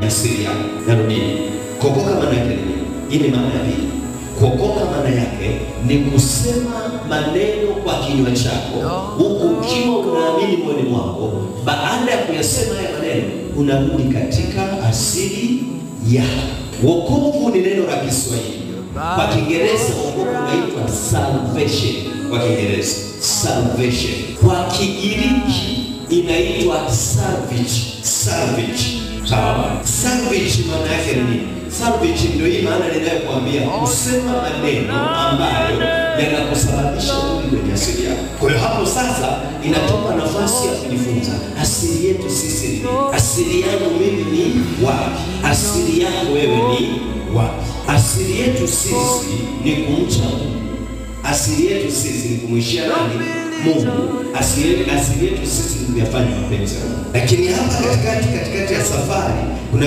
asili yako. Narudi. Kuokoka maana yake nini? Hii ni maana ya pili. Kuokoka maana yake ni kusema maneno kwa kinywa chako huku ukiwa unaamini moyoni mwako. Baada ya kuyasema haya maneno, unarudi katika asili yako. Wokovu ni neno la Kiswahili. Kwa Kiingereza wokovu unaitwa salvation. Kwa Kiingereza salvation. Kwa Kigiriki inaitwa salvage. Salvage. Sawa? Salvage maana yake ni nini? Salvage ndio hii maana ninayokuambia, kusema maneno ambayo yanakusababisha urudi kwenye asili yako. Kwa hiyo hapo sasa inatupa nafasi ya kujifunza asili yetu sisi ni. Asili yangu mimi ni wapi? Asili yako wewe ni wapi? Asili yetu sisi ni kumcha Mungu. Asili yetu sisi ni kumwishia nani? Mungu. Asili yetu sisi ni kuyafanya mapenzi ya Mungu. Lakini hapa katikati ya safari kuna